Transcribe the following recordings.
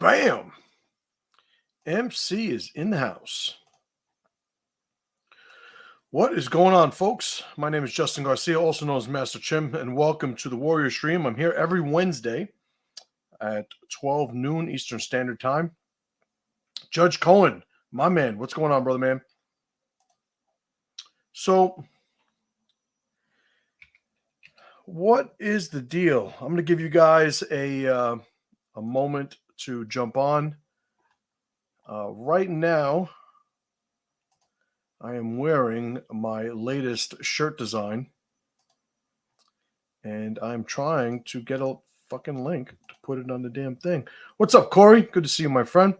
Bam! MC is in the house. What is going on, folks? My name is Justin Garcia, also known as Master Chim, and welcome to the Warrior Stream. I'm here every Wednesday at 12 noon Eastern Standard Time. Judge Cohen, my man, what's going on, brother man? So, what is the deal? I'm going to give you guys a moment to jump on. Right now, I am wearing my latest shirt design, and I'm trying to get a fucking link to put it on the damn thing. What's up, Corey? Good to see you, my friend.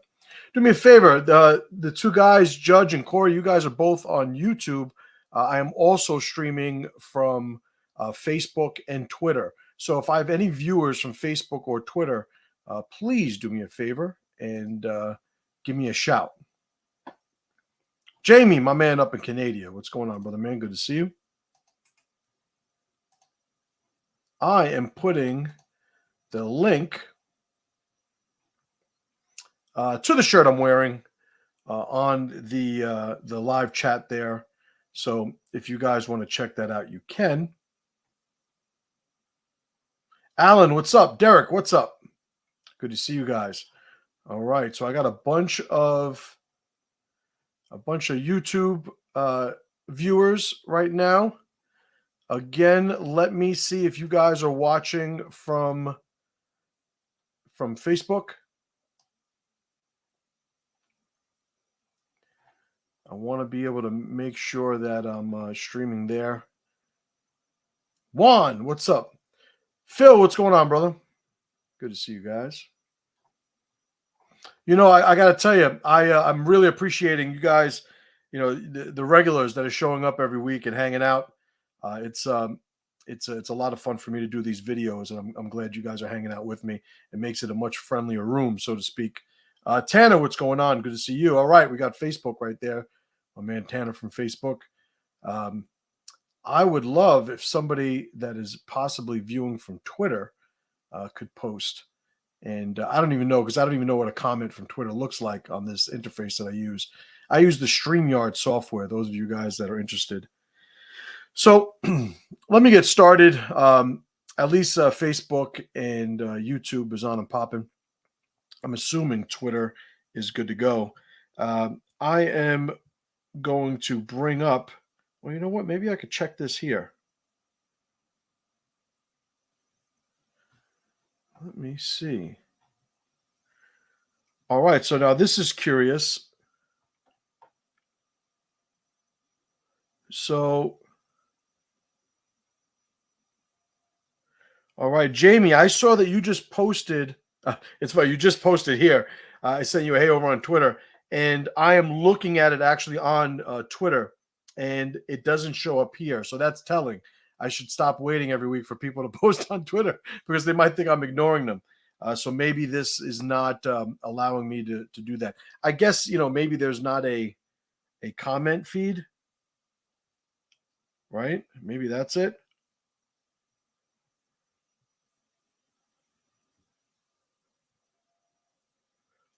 Do me a favor. The two guys, Judge and Corey, you guys are both on YouTube. I am also streaming from Facebook and Twitter. So if I have any viewers from Facebook or Twitter, please do me a favor and give me a shout. Jamie, my man up in Canada. What's going on, brother man? Good to see you. I am putting the link to the shirt I'm wearing on the live chat there. So if you guys want to check that out, you can. Alan, what's up? Derek, what's up? Good to see you guys. All right, so I got a bunch of YouTube viewers right now. Again, let me see if you guys are watching from Facebook. I want to be able to make sure that I'm streaming there. Juan, what's up? Phil, what's going on, brother? Good to see you guys. You know, I got to tell you, I'm really appreciating you guys, you know, the regulars that are showing up every week and hanging out. It's a lot of fun for me to do these videos, and I'm glad you guys are hanging out with me. It makes it a much friendlier room, so to speak. Tanner, what's going on? Good to see you. All right, we got Facebook right there. My man Tanner from Facebook. I would love if somebody that is possibly viewing from Twitter could post. And I don't even know, because I don't even know what a comment from Twitter looks like on this interface that I use. I use the StreamYard software, those of you guys that are interested. So let me get started. At least Facebook and YouTube is on and popping. I'm assuming Twitter is good to go. I am going to bring up, well, you know what? Maybe I could check this here. Let me see. All right, so now this is curious. So, all right, Jamie, I saw that you just posted. It's funny, you just posted here. I sent you a hey over on Twitter, and I am looking at it actually on Twitter, and it doesn't show up here. So that's telling. I should stop waiting every week for people to post on Twitter because they might think I'm ignoring them. So maybe this is not allowing me to do that. I guess, you know, maybe there's not a comment feed, right? Maybe that's it.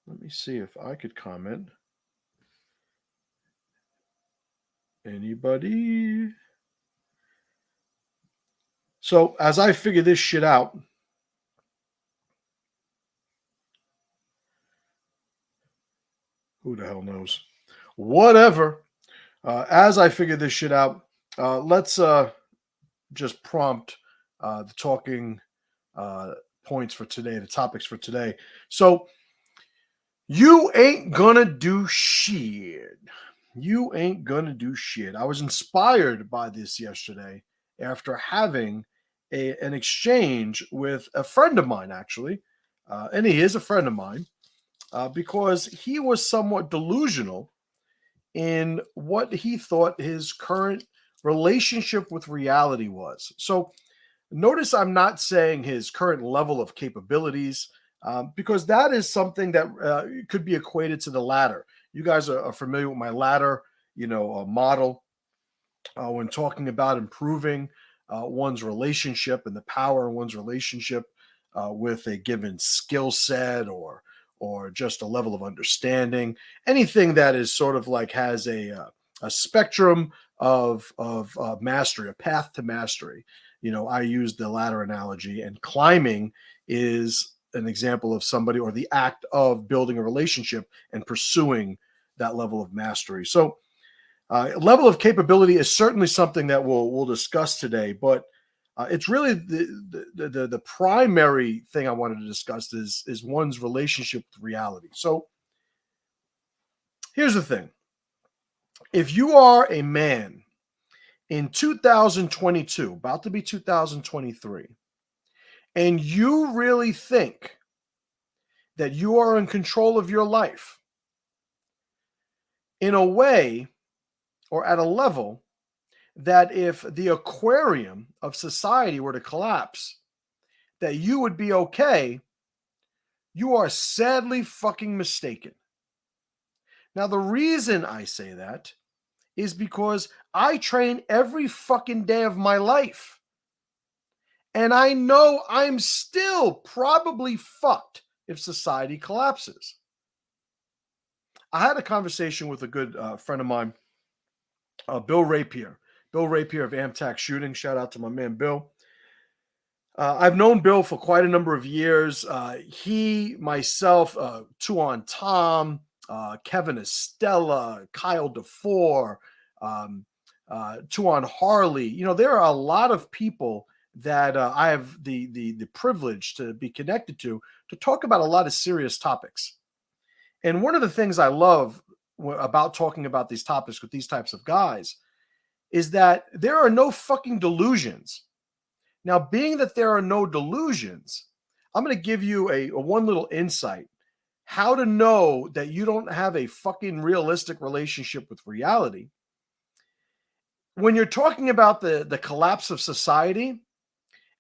Let me see if I could comment. Anybody? So as I figure this shit out, who the hell knows? Whatever. As I figure this shit out, let's just prompt the talking points for today, the topics for today. So, you ain't gonna do shit. You ain't gonna do shit. I was inspired by this yesterday after having an exchange with a friend of mine, actually. And he is a friend of mine because he was somewhat delusional in what he thought his current relationship with reality was. So notice I'm not saying his current level of capabilities, because that is something that could be equated to the ladder. You guys are familiar with my ladder, model when talking about improving one's relationship and the power in one's relationship with a given skill set or or just a level of understanding, anything that is sort of like has a spectrum of mastery, a path to mastery. I use the ladder analogy, and climbing is an example of somebody, or the act of building a relationship and pursuing that level of mastery. So level of capability is certainly something that we'll discuss today, but it's really the primary thing I wanted to discuss is one's relationship with reality. So here's the thing: if you are a man in 2022, about to be 2023, and you really think that you are in control of your life in a way or at a level that if the aquarium of society were to collapse, that you would be okay, you are sadly fucking mistaken. Now, the reason I say that is because I train every fucking day of my life. And I know I'm still probably fucked if society collapses. I had a conversation with a good friend of mine, Bill Rapier. Bill Rapier of Amtac Shooting. Shout out to my man, Bill. I've known Bill for quite a number of years. He, myself, Tuan Tom, Kevin Estella, Kyle DeFore, Tuan Harley. There are a lot of people that I have the privilege to be connected to talk about a lot of serious topics. And one of the things I love about talking about these topics with these types of guys is that there are no fucking delusions. Now, being that there are no delusions, I'm going to give you a one little insight how to know that you don't have a fucking realistic relationship with reality. When you're talking about the collapse of society,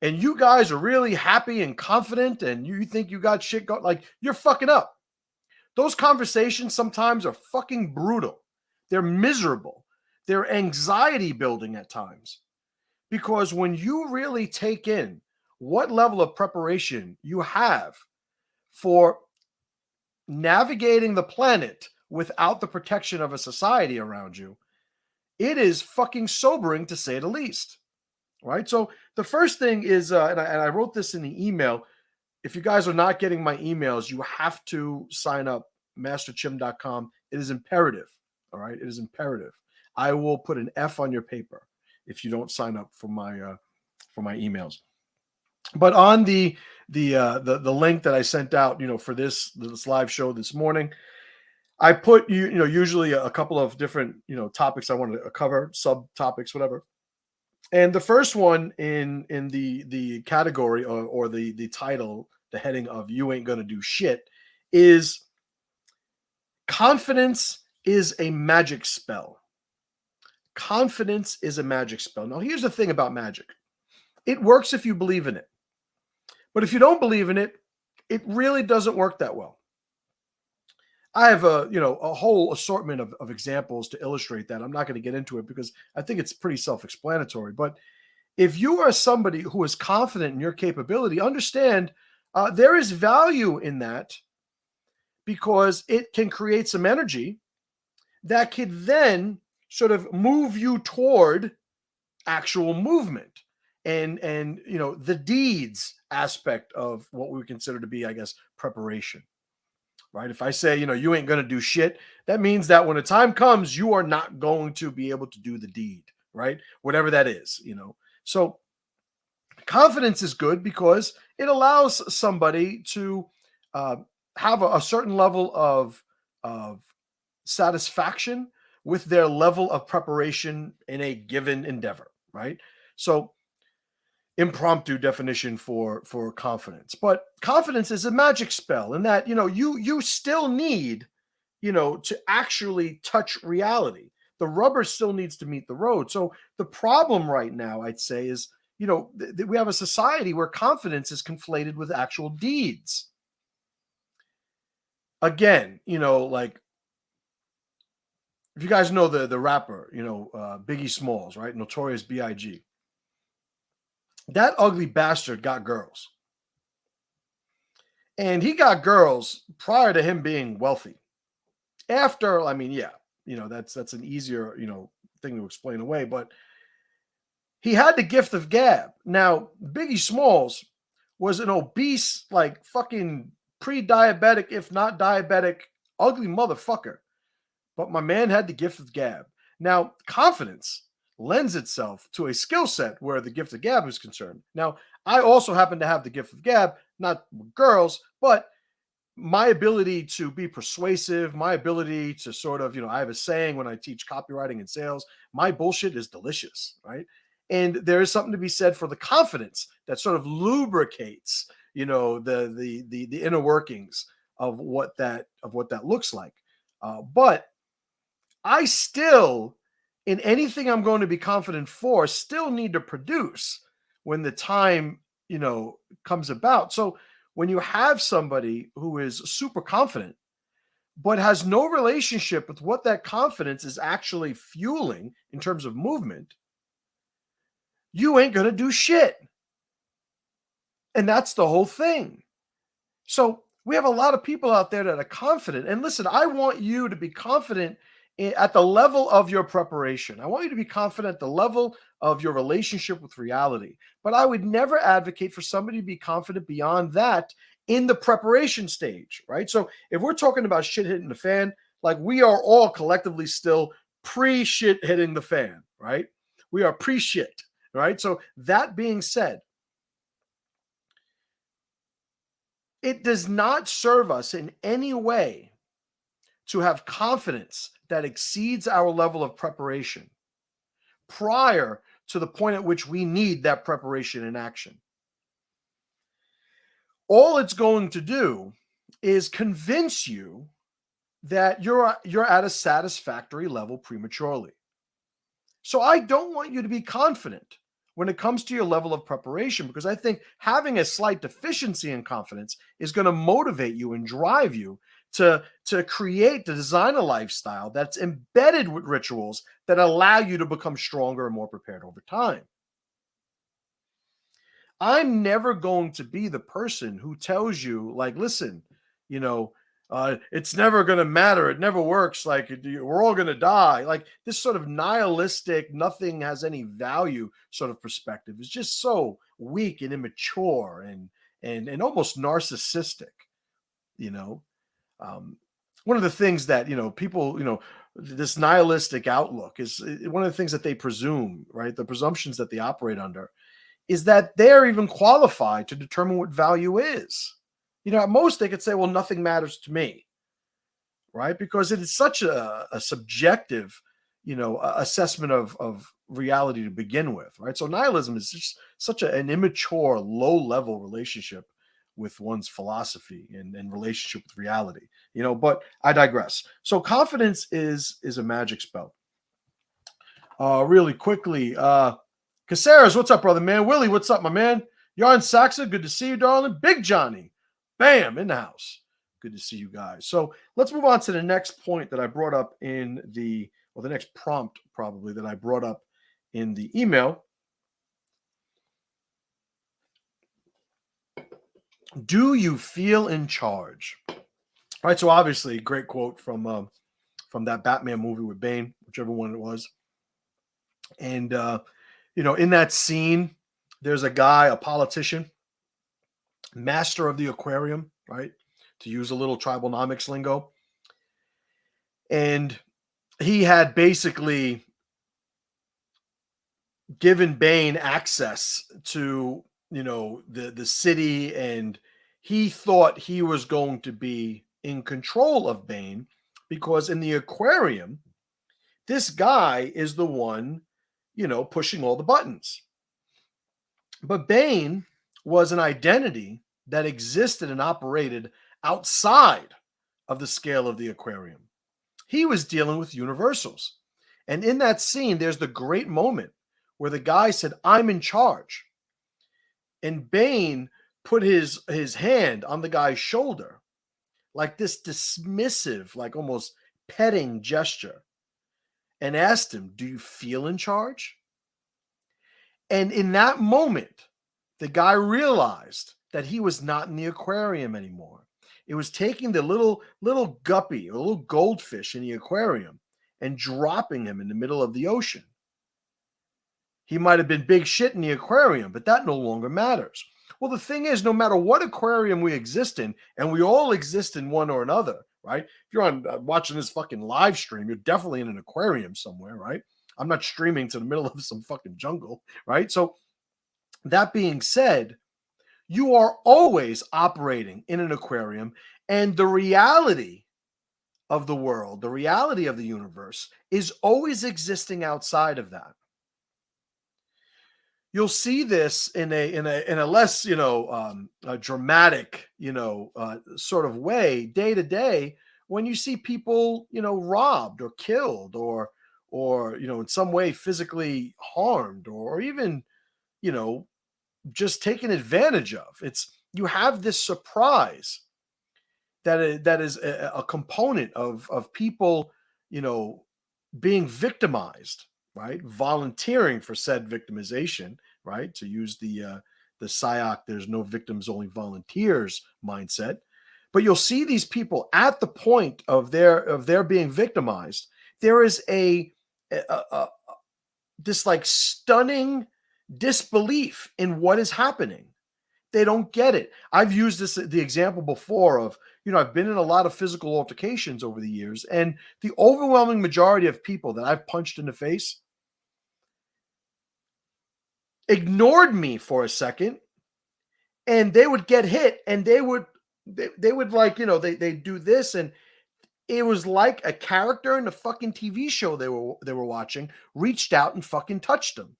and you guys are really happy and confident, and you think you got shit going, like, you're fucking up. Those conversations sometimes are fucking brutal. They're miserable. They're anxiety building at times. Because when you really take in what level of preparation you have for navigating the planet without the protection of a society around you, it is fucking sobering to say the least. Right? So the first thing is, and I wrote this in the email. If you guys are not getting my emails, you have to sign up, masterchim.com. It is imperative. All right. It is imperative. I will put an F on your paper if you don't sign up for my emails. But on the link that I sent out, for this live show this morning, I put usually a couple of different topics I wanted to cover, subtopics, whatever. And the first one in the category or the title, the heading of "You Ain't Gonna Do Shit," is confidence is a magic spell. Confidence is a magic spell. Now, here's the thing about magic. It works if you believe in it. But if you don't believe in it, it really doesn't work that well. I have a whole assortment of examples to illustrate that. I'm not going to get into it because I think it's pretty self-explanatory. But if you are somebody who is confident in your capability, understand there is value in that, because it can create some energy that could then sort of move you toward actual movement and the deeds aspect of what we would consider to be, I guess, preparation. Right? If I say, you ain't going to do shit, that means that when the time comes, you are not going to be able to do the deed, right? Whatever that is, So confidence is good because it allows somebody to have a certain level of satisfaction with their level of preparation in a given endeavor, right? So impromptu definition for confidence. But confidence is a magic spell in that, you still need, to actually touch reality. The rubber still needs to meet the road. So the problem right now, I'd say, is, we have a society where confidence is conflated with actual deeds. Again, like, if you guys know the rapper, Biggie Smalls, right? Notorious B.I.G. That ugly bastard got girls. And he got girls prior to him being wealthy. After, I mean, yeah, that's an easier, thing to explain away, but he had the gift of gab. Now, Biggie Smalls was an obese, like fucking pre-diabetic, if not diabetic, ugly motherfucker. But my man had the gift of gab. Now, confidence lends itself to a skill set where the gift of gab is concerned. Now, I also happen to have the gift of gab, not girls, but my ability to be persuasive, my ability to sort of, I have a saying when I teach copywriting and sales, my bullshit is delicious, right? And there is something to be said for the confidence that sort of lubricates, the inner workings of what that looks like. But I still, in anything I'm going to be confident for, still need to produce when the time, comes about. So when you have somebody who is super confident, but has no relationship with what that confidence is actually fueling in terms of movement, you ain't going to do shit. And that's the whole thing. So we have a lot of people out there that are confident. And listen, I want you to be confident at the level of your preparation. I want you to be confident at the level of your relationship with reality. But I would never advocate for somebody to be confident beyond that in the preparation stage, right? So if we're talking about shit hitting the fan, like we are all collectively still pre-shit hitting the fan, right? We are pre-shit, right? So that being said, it does not serve us in any way to have confidence that exceeds our level of preparation prior to the point at which we need that preparation in action. All it's going to do is convince you that you're at a satisfactory level prematurely. So I don't want you to be confident when it comes to your level of preparation, because I think having a slight deficiency in confidence is going to motivate you and drive you to create, to design a lifestyle that's embedded with rituals that allow you to become stronger and more prepared over time. I'm never going to be the person who tells you, like, listen, it's never going to matter. It never works. Like, we're all going to die. Like, this sort of nihilistic, nothing has any value sort of perspective is just so weak and immature and almost narcissistic. You know, one of the things that people, this nihilistic outlook is one of the things that they presume, right? The presumptions that they operate under is that they're even qualified to determine what value is. At most they could say, well, nothing matters to me, right? Because it is such a subjective, assessment of reality to begin with, right? So nihilism is just such an immature, low-level relationship with one's philosophy and relationship with reality, but I digress. So confidence is a magic spell. Really quickly, Caceres, what's up, brother, man? Willie, what's up, my man? Yarn Saxa, good to see you, darling. Big Johnny, bam, in the house. Good to see you guys. So let's move on to the next point that I brought up in the next prompt, probably, that I brought up in the email. Do you feel in charge? All right, so obviously, great quote from that Batman movie with Bane, whichever one it was. And in that scene, there's a guy, a politician, master of the aquarium, right? To use a little TRIBALNOMICS lingo. And he had basically given Bane access to, the city, and he thought he was going to be in control of Bane because in the aquarium, this guy is the one, pushing all the buttons. But Bane was an identity that existed and operated outside of the scale of the aquarium. He was dealing with universals. And in that scene, there's the great moment where the guy said, I'm in charge. And Bane put his hand on the guy's shoulder, like this dismissive, like almost petting gesture, and asked him, do you feel in charge? And in that moment, the guy realized that he was not in the aquarium anymore. It was taking the little guppy or little goldfish in the aquarium and dropping him in the middle of the ocean. He might have been big shit in the aquarium, but that no longer matters. Well, the thing is, no matter what aquarium we exist in, and we all exist in one or another, right? If you're on watching this fucking live stream, you're definitely in an aquarium somewhere, right? I'm not streaming to the middle of some fucking jungle, right? So that being said, you are always operating in an aquarium, and the reality of the world, the reality of the universe is always existing outside of that. You'll see this in a less a dramatic sort of way day to day when you see people robbed or killed or in some way physically harmed or even you know just taken advantage of. It's you have this surprise that is a component of people being victimized, right? Volunteering for said victimization, right? To use the SIOC, there's no victims, only volunteers mindset. But you'll see these people at the point of their being victimized. There is a this like stunning disbelief in what is happening. They don't get it. I've used the example before of, I've been in a lot of physical altercations over the years, and the overwhelming majority of people that I've punched in the face ignored me for a second, and they would get hit, and they would like, they do this, and it was like a character in the fucking TV show they were watching reached out and fucking touched them.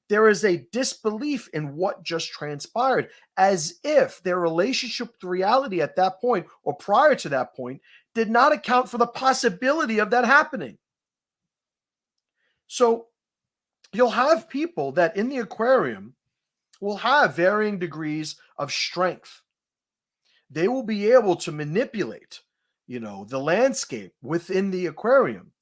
There is a disbelief in what just transpired, as if their relationship with reality at that point or prior to that point did not account for the possibility of that happening. So you'll have people that in the aquarium will have varying degrees of strength. They will be able to manipulate, the landscape within the aquarium.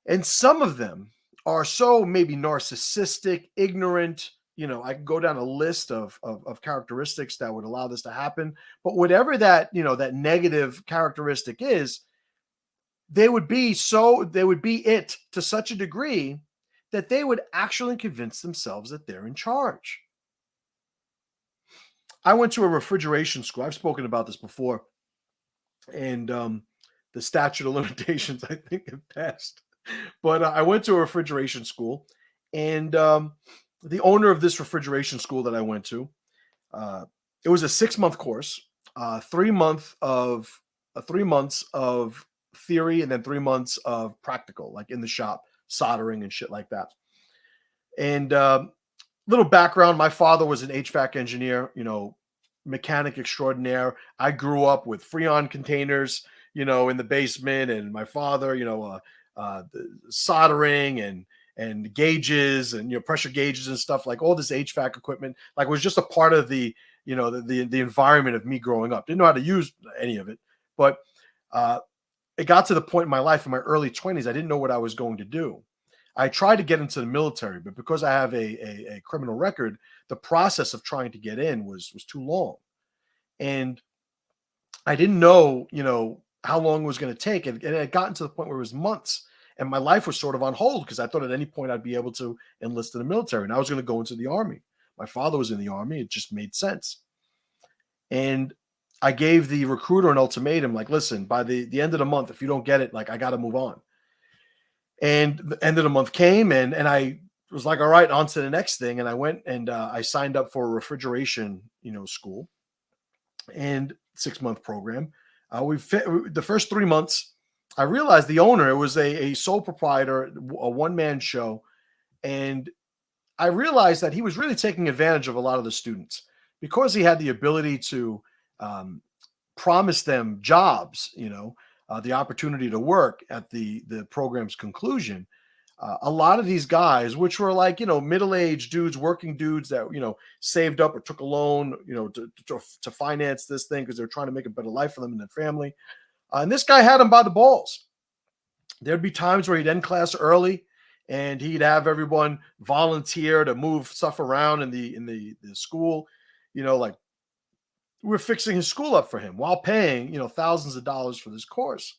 And some of them are so maybe narcissistic, ignorant. I can go down a list of characteristics that would allow this to happen. But whatever that, that negative characteristic is, they would be it to such a degree that they would actually convince themselves that they're in charge. I went to a refrigeration school. I've spoken about this before. And the statute of limitations, I think, have passed. But I went to a refrigeration school, and the owner of this refrigeration school that I went to, it was a 6-month course, 3 months of theory, and then 3 months of practical, like in the shop, soldering and shit like that. And little background: my father was an HVAC engineer, mechanic extraordinaire. I grew up with Freon containers, in the basement, and my father, soldering and gauges and pressure gauges and stuff, like all this HVAC equipment, like was just a part of the the environment of me growing up. Didn't know how to use any of it, but it got to the point in my life in my early 20s, I didn't know what I was going to do. I tried to get into the military, but because I have a criminal record, the process of trying to get in was too long, and I didn't know how long it was going to take, and it had gotten to the point where it was months. And my life was sort of on hold because I thought at any point I'd be able to enlist in the military. And I was going to go into the Army. My father was in the Army. It just made sense. And I gave the recruiter an ultimatum, like, listen, by the end of the month, if you don't get it, like, I got to move on. And the end of the month came, and I was like, all right, on to the next thing. And I went and I signed up for a refrigeration, school and 6-month program. The first 3 months, I realized the owner was a sole proprietor, a one-man show. And I realized that he was really taking advantage of a lot of the students because he had the ability to promise them jobs, the opportunity to work at the program's conclusion. A lot of these guys, which were like, middle-aged dudes, working dudes that, saved up or took a loan, to finance this thing because they're trying to make a better life for them and their family. And this guy had them by the balls. There'd be times where he'd end class early and he'd have everyone volunteer to move stuff around in the school, like we're fixing his school up for him while paying, thousands of dollars for this course.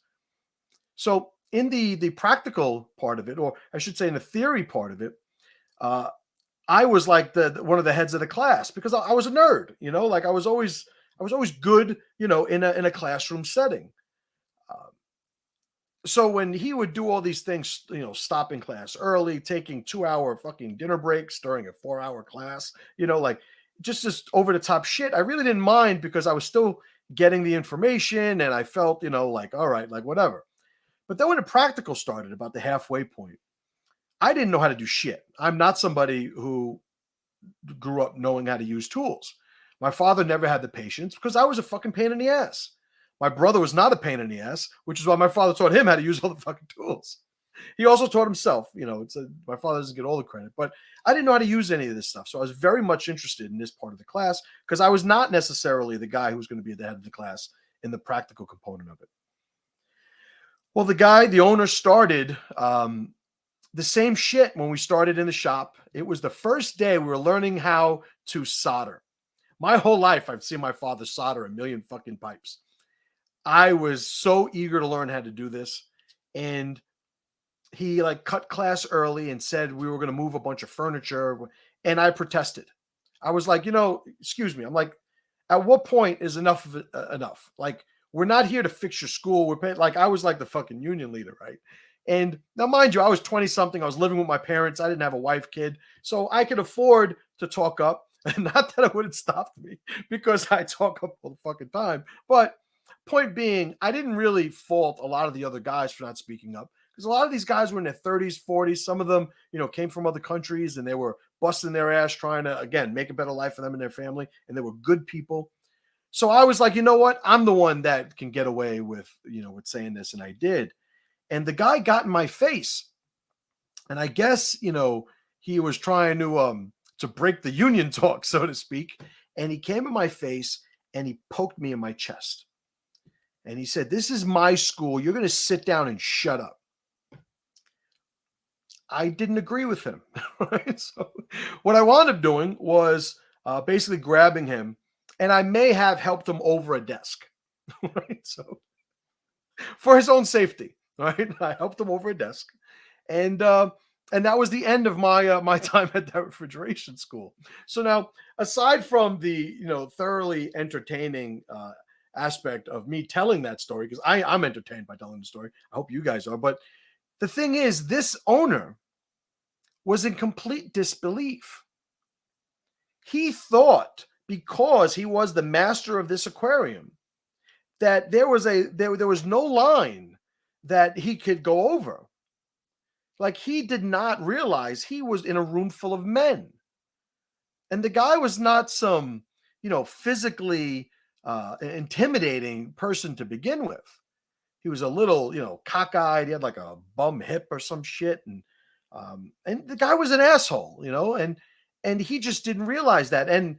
So in the practical part of it, or I should say in the theory part of it, uh, I was like the one of the heads of the class because I was a nerd, like I was always good, in a classroom setting. Uh, so when he would do all these things, stopping class early, taking 2-hour fucking dinner breaks during a 4-hour class, like just over the top shit, I really didn't mind because I was still getting the information and I felt, like, all right, like whatever. But then when the practical started about the halfway point, I didn't know how to do shit. I'm not somebody who grew up knowing how to use tools. My father never had the patience because I was a fucking pain in the ass. My brother was not a pain in the ass, which is why my father taught him how to use all the fucking tools. He also taught himself, my father doesn't get all the credit, but I didn't know how to use any of this stuff. So I was very much interested in this part of the class because I was not necessarily the guy who was going to be at the head of the class in the practical component of it. Well, the owner started the same shit when we started in the shop. It was the first day we were learning how to solder. My whole life, I've seen my father solder a million fucking pipes. I was so eager to learn how to do this. And he like cut class early and said we were going to move a bunch of furniture. And I protested. I was like, excuse me. I'm like, at what point is enough of it, enough? Like, we're not here to fix your school. We're paying, like, I was like the fucking union leader, right? And now, mind you, I was 20 something. I was living with my parents. I didn't have a wife, kid. So I could afford to talk up. And not that it would have stopped me because I talk up all the fucking time. But point being, I didn't really fault a lot of the other guys for not speaking up because a lot of these guys were in their 30s, 40s. Some of them, came from other countries and they were busting their ass trying to, again, make a better life for them and their family. And they were good people. So I was like, you know what? I'm the one that can get away with, with saying this. And I did. And the guy got in my face. And I guess, he was trying to break the union talk, so to speak. And he came in my face and he poked me in my chest. And he said, "This is my school. You're going to sit down and shut up." I didn't agree with him. Right? So what I wound up doing was basically grabbing him, and I may have helped him over a desk. Right? So for his own safety, right? I helped him over a desk, and that was the end of my my time at that refrigeration school. So now, aside from the thoroughly entertaining aspect of me telling that story, because I'm entertained by telling the story. I hope you guys are. But the thing is, this owner was in complete disbelief. He thought because he was the master of this aquarium that there was no line that he could go over. Like, he did not realize he was in a room full of men. And the guy was not some, physically intimidating person to begin with. He was a little, cockeyed. He had like a bum hip or some shit. And the guy was an asshole, and he just didn't realize that. And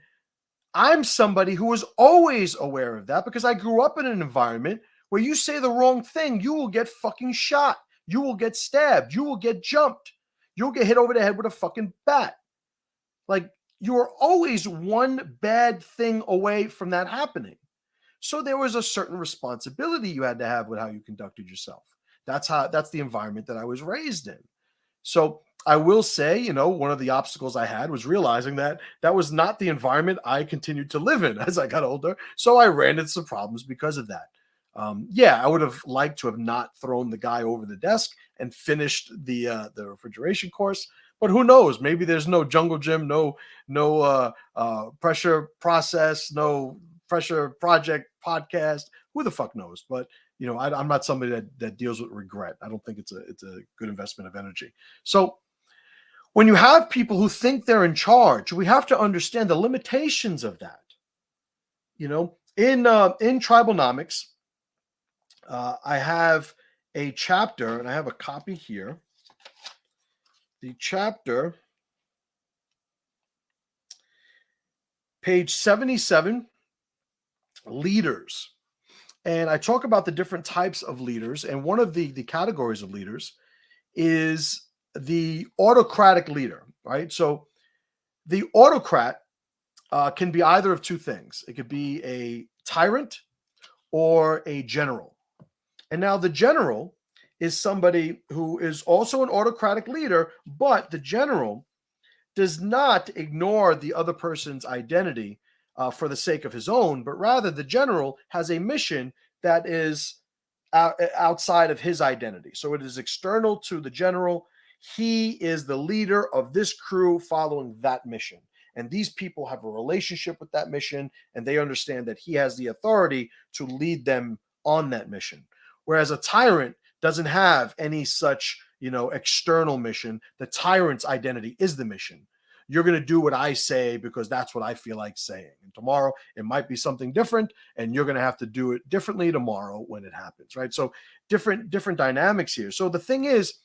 I'm somebody who was always aware of that because I grew up in an environment where you say the wrong thing, you will get fucking shot. You will get stabbed. You will get jumped. You'll get hit over the head with a fucking bat. Like, you are always one bad thing away from that happening. So there was a certain responsibility you had to have with how you conducted yourself. That's the environment that I was raised in. So I will say, one of the obstacles I had was realizing that that was not the environment I continued to live in as I got older. So I ran into some problems because of that. I would have liked to have not thrown the guy over the desk and finished the refrigeration course. But who knows? Maybe there's no jungle gym, no pressure process, no pressure project podcast. Who the fuck knows? But I'm not somebody that deals with regret. I don't think it's a good investment of energy. So when you have people who think they're in charge, we have to understand the limitations of that. In TRIBALNOMICS, I have a chapter, and I have a copy here. The chapter, page 77, leaders. And I talk about the different types of leaders. And one of the categories of leaders is the autocratic leader, right? So the autocrat can be either of two things. It could be a tyrant or a general. And now the general is somebody who is also an autocratic leader, but the general does not ignore the other person's identity for the sake of his own, but rather the general has a mission that is outside of his identity. So it is external to the general. He is the leader of this crew following that mission. And these people have a relationship with that mission, and they understand that he has the authority to lead them on that mission. Whereas a tyrant doesn't have any such, external mission. The tyrant's identity is the mission. You're going to do what I say because that's what I feel like saying. And tomorrow it might be something different, and you're going to have to do it differently tomorrow when it happens, right? So different dynamics here. So the thing is,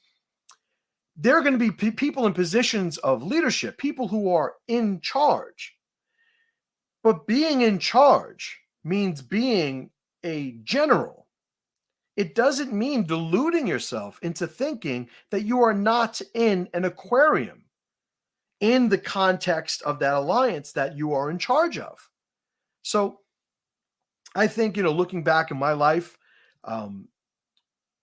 there are going to be people in positions of leadership, people who are in charge. But being in charge means being a general. It doesn't mean deluding yourself into thinking that you are not in an aquarium in the context of that alliance that you are in charge of. So I think, looking back in my life,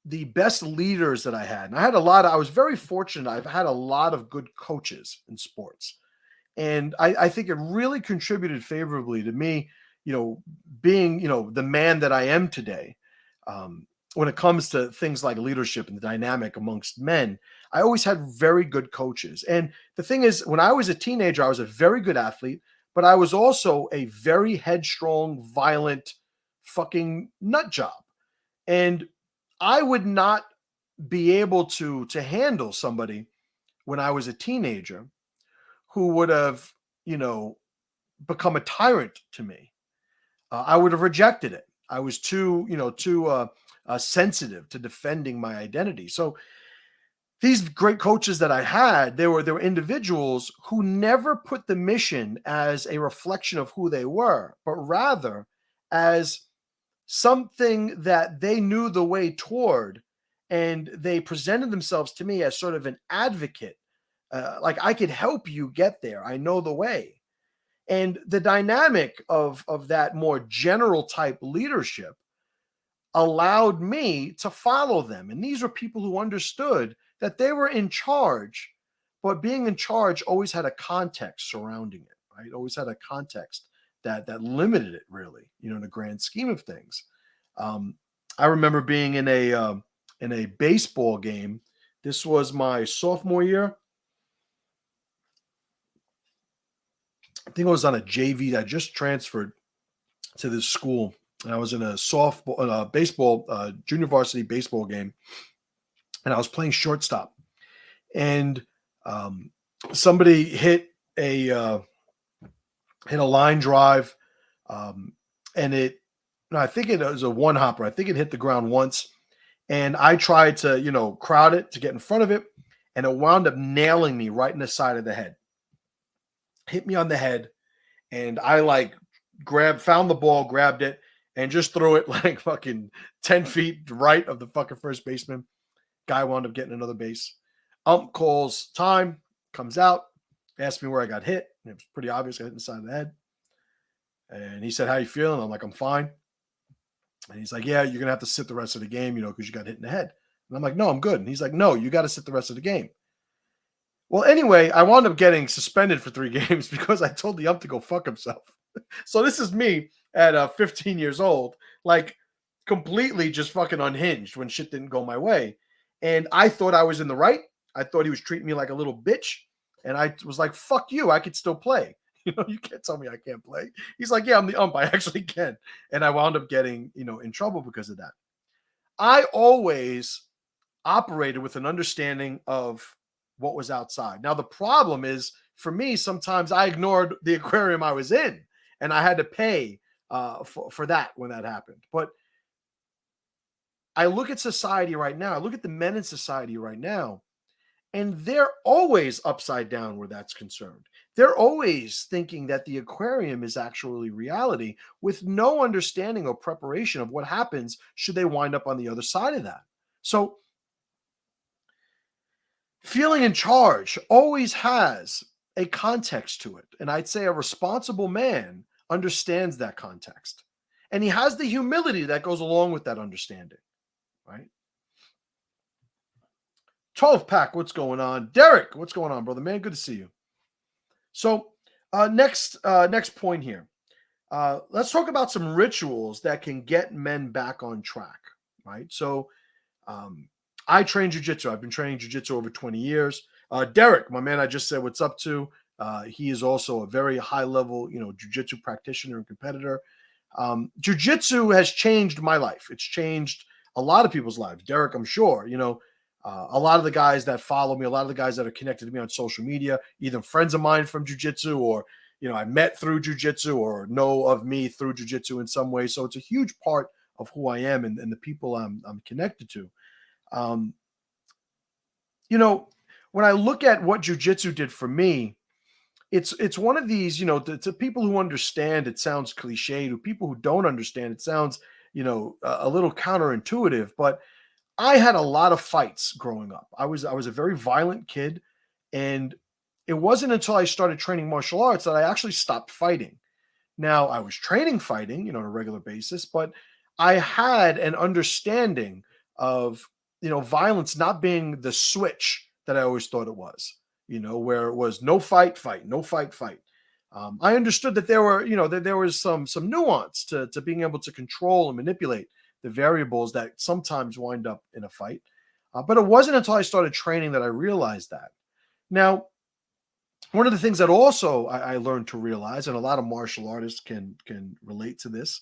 the best leaders that I had, and I was very fortunate. I've had a lot of good coaches in sports. And I think it really contributed favorably to me, being, the man that I am today. When it comes to things like leadership and the dynamic amongst men, I always had very good coaches. And the thing is, when I was a teenager, I was a very good athlete, but I was also a very headstrong, violent, fucking nut job. And I would not be able to handle somebody when I was a teenager who would have, become a tyrant to me. I would have rejected it. I was too sensitive to defending my identity. So these great coaches that I had, they were individuals who never put the mission as a reflection of who they were, but rather as something that they knew the way toward, and they presented themselves to me as sort of an advocate. Like, I could help you get there. I know the way. And the dynamic of that more general type leadership allowed me to follow them. And these were people who understood that they were in charge, but being in charge always had a context surrounding it, right? Always had a context that limited it, really, in the grand scheme of things. I remember being in a baseball game. This was my sophomore year. I think I was on a JV. I just transferred to this school, and I was in a baseball, junior varsity baseball game, and I was playing shortstop. And somebody hit a line drive, and I think it was a one hopper. I think it hit the ground once, and I tried to crowd it to get in front of it, and it wound up nailing me right in the side of the head. Hit me on the head, and I found the ball, grabbed it, and just threw it like fucking 10 feet right of the fucking first baseman. Guy wound up getting another base. Ump calls time, comes out, asked me where I got hit. It was pretty obvious I hit in the side of the head. And he said, "How you feeling?" I'm like, "I'm fine." And he's like, "Yeah, you're going to have to sit the rest of the game, because you got hit in the head." And I'm like, "No, I'm good." And he's like, "No, you got to sit the rest of the game." Well, anyway, I wound up getting suspended for 3 games because I told the ump to go fuck himself. So this is me at 15 years old, like completely just fucking unhinged when shit didn't go my way. And I thought I was in the right. I thought he was treating me like a little bitch. And I was like, "Fuck you, I could still play. You can't tell me I can't play." He's like, "Yeah, I'm the ump. I actually can." And I wound up getting, in trouble because of that. I always operated with an understanding of what was outside. Now, the problem is, for me, sometimes I ignored the aquarium I was in, and I had to pay for that when that happened. But I look at society right now, I look at the men in society right now, and they're always upside down where that's concerned. They're always thinking that the aquarium is actually reality, with no understanding or preparation of what happens should they wind up on the other side of that. So feeling in charge always has a context to it. And I'd say a responsible man understands that context. And he has the humility that goes along with that understanding, right? 12 pack, what's going on? Derek, what's going on, brother man? Good to see you. So, next point here. Let's talk about some rituals that can get men back on track, right? So, I train jujitsu. I've been training jujitsu over 20 years. Derek, my man, I just said what's up to. He is also a very high level, jujitsu practitioner and competitor. Jujitsu has changed my life. It's changed a lot of people's lives. Derek, I'm sure, a lot of the guys that follow me, a lot of the guys that are connected to me on social media, either friends of mine from jujitsu or, I met through jujitsu or know of me through jujitsu in some way. So it's a huge part of who I am and the people I'm connected to. When I look at what jujitsu did for me, it's one of these, to people who understand, it sounds cliche. To people who don't understand, it sounds, a little counterintuitive. But I had a lot of fights growing up. I was a very violent kid, and it wasn't until I started training martial arts that I actually stopped fighting. Now, I was training fighting, on a regular basis, but I had an understanding of, violence not being the switch that I always thought it was, where it was no fight, fight, no fight, fight. I understood that there were, that there was some nuance to being able to control and manipulate the variables that sometimes wind up in a fight. But it wasn't until I started training that I realized that. Now, one of the things that also I learned to realize, and a lot of martial artists can relate to this,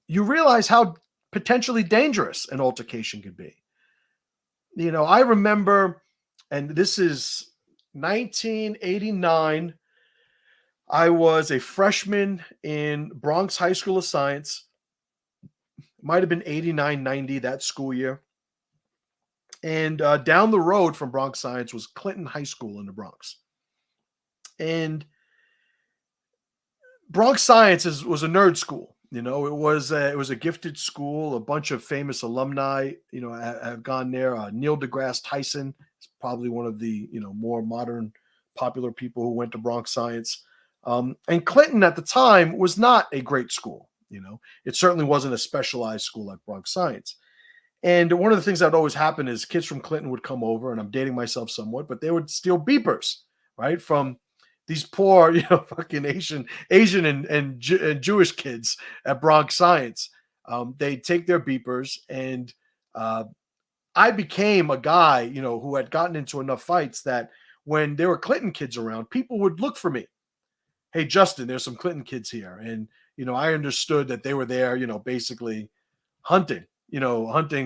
you realize how potentially dangerous an altercation could be. I remember, and this is 1989. I was a freshman in Bronx High School of Science. Might have been 89, 90, that school year. And down the road from Bronx Science was Clinton High School in the Bronx. And Bronx Science was a nerd school. It was a gifted school. A bunch of famous alumni, have gone there. Neil deGrasse Tyson is probably one of the, more modern, popular people who went to Bronx Science. And Clinton at the time was not a great school. It certainly wasn't a specialized school like Bronx Science. And one of the things that would always happen is kids from Clinton would come over, and I'm dating myself somewhat, but they would steal beepers, right, from these poor, fucking Asian and Jewish kids at Bronx Science. They take their beepers, and I became a guy, who had gotten into enough fights that when there were Clinton kids around, people would look for me. Hey, Justin, there's some Clinton kids here. And, I understood that they were there, basically hunting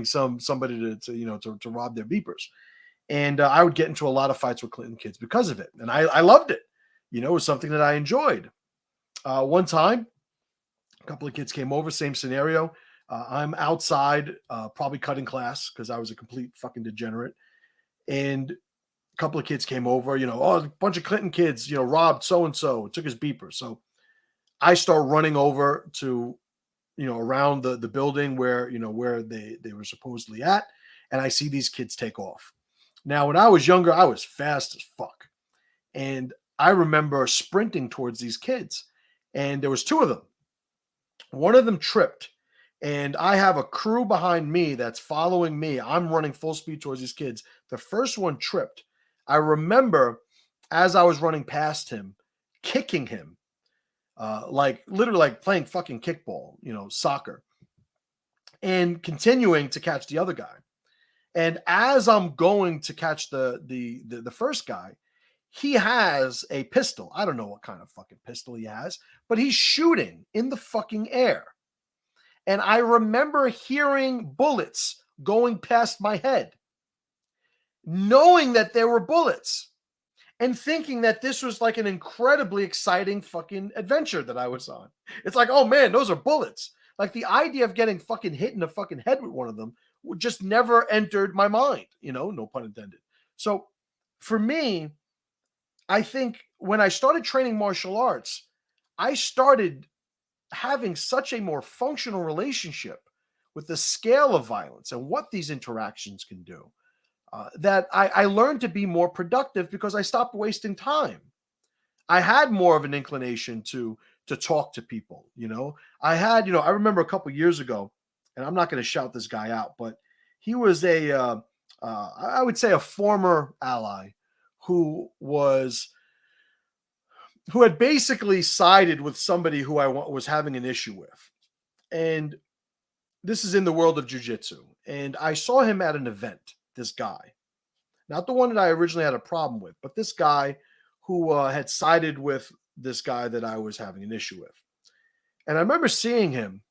somebody to rob their beepers. And I would get into a lot of fights with Clinton kids because of it. And I loved it. It was something that I enjoyed. One time, a couple of kids came over, same scenario. I'm outside, probably cutting class because I was a complete fucking degenerate. And a couple of kids came over, a bunch of Clinton kids, robbed so-and-so, took his beeper. So I start running over to, around the building where they were supposedly at. And I see these kids take off. Now, when I was younger, I was fast as fuck. And I remember sprinting towards these kids, and there was two of them. One of them tripped, and I have a crew behind me that's following me. I'm running full speed towards these kids. The first one tripped. I remember as I was running past him, kicking him, literally like playing fucking kickball, soccer, and continuing to catch the other guy. And as I'm going to catch the first guy, he has a pistol. I don't know what kind of fucking pistol he has, but he's shooting in the fucking air. And I remember hearing bullets going past my head, knowing that there were bullets, and thinking that this was like an incredibly exciting fucking adventure that I was on. It's like, oh man, those are bullets. Like the idea of getting fucking hit in the fucking head with one of them just never entered my mind, no pun intended. So for me, I think when I started training martial arts, I started having such a more functional relationship with the scale of violence and what these interactions can do. that I learned to be more productive because I stopped wasting time. I had more of an inclination to talk to people. I remember a couple years ago, and I'm not going to shout this guy out, but he was I would say a former ally who had basically sided with somebody who I was having an issue with. And this is in the world of jiu-jitsu. And I saw him at an event, this guy. Not the one that I originally had a problem with, but this guy who had sided with this guy that I was having an issue with. And I remember seeing him,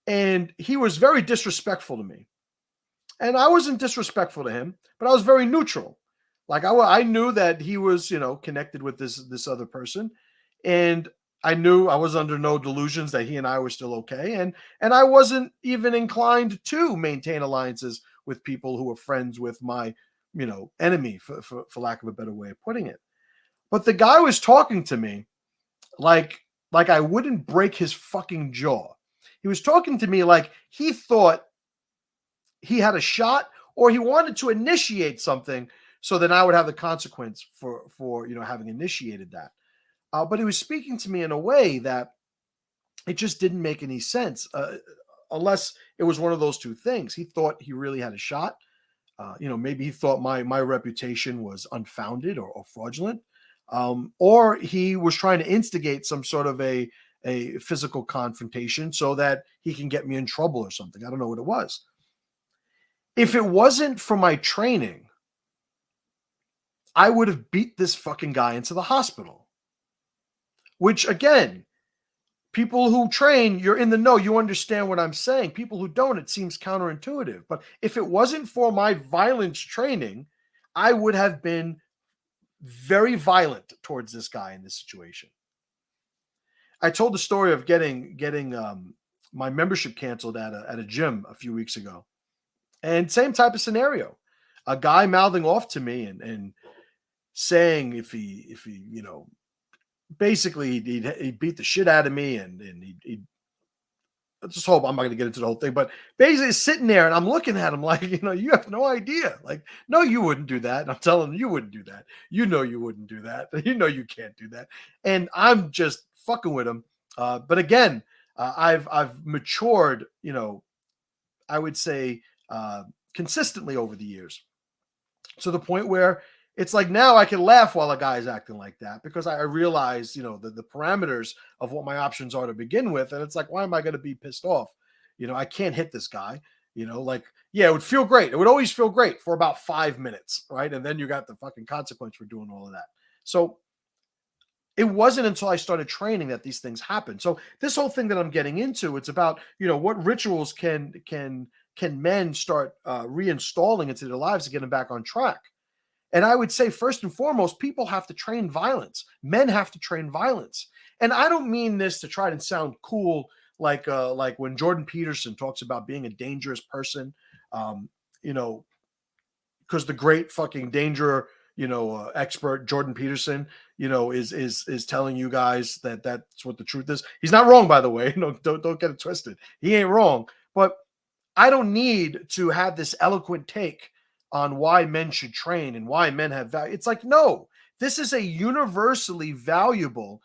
and he was very disrespectful to me. And I wasn't disrespectful to him, but I was very neutral. Like I knew that he was, connected with this other person, and I knew I was under no delusions that he and I were still okay, and I wasn't even inclined to maintain alliances with people who were friends with my, enemy, for lack of a better way of putting it. But the guy was talking to me like I wouldn't break his fucking jaw. He was talking to me like he thought he had a shot, or he wanted to initiate something so that I would have the consequence for having initiated that. But he was speaking to me in a way that it just didn't make any sense, unless it was one of those two things. He thought he really had a shot. Maybe he thought my reputation was unfounded or fraudulent, or he was trying to instigate some sort of a physical confrontation so that he can get me in trouble or something. I don't know what it was. If it wasn't for my training, I would have beat this fucking guy into the hospital. Which, again, people who train, you're in the know, you understand what I'm saying. People who don't, it seems counterintuitive. But if it wasn't for my violence training, I would have been very violent towards this guy in this situation. I told the story of getting my membership canceled at a gym a few weeks ago. And same type of scenario. A guy mouthing off to me and saying if he basically he'd beat the shit out of me, and he'd let's just hope I'm not going to get into the whole thing, but basically sitting there and I'm looking at him like, you have no idea. Like, no, you wouldn't do that. And I'm telling him, you wouldn't do that. You wouldn't do that. You can't do that. And I'm just fucking with him. But again, I've matured, I would say, consistently over the years, to the point where it's like now I can laugh while a guy's acting like that, because I realize, the parameters of what my options are to begin with. And it's like, why am I going to be pissed off? I can't hit this guy, it would feel great. It would always feel great for about 5 minutes. Right. And then you got the fucking consequence for doing all of that. So it wasn't until I started training that these things happen. So this whole thing that I'm getting into, it's about, what rituals can men start reinstalling into their lives to get them back on track. And I would say, first and foremost, people have to train violence. Men have to train violence. And I don't mean this to try to sound cool, like when Jordan Peterson talks about being a dangerous person, because the great fucking danger, expert Jordan Peterson, is telling you guys that that's what the truth is. He's not wrong, by the way. Don't get it twisted. He ain't wrong. But I don't need to have this eloquent take on why men should train and why men have value. It's like, no, this is a universally valuable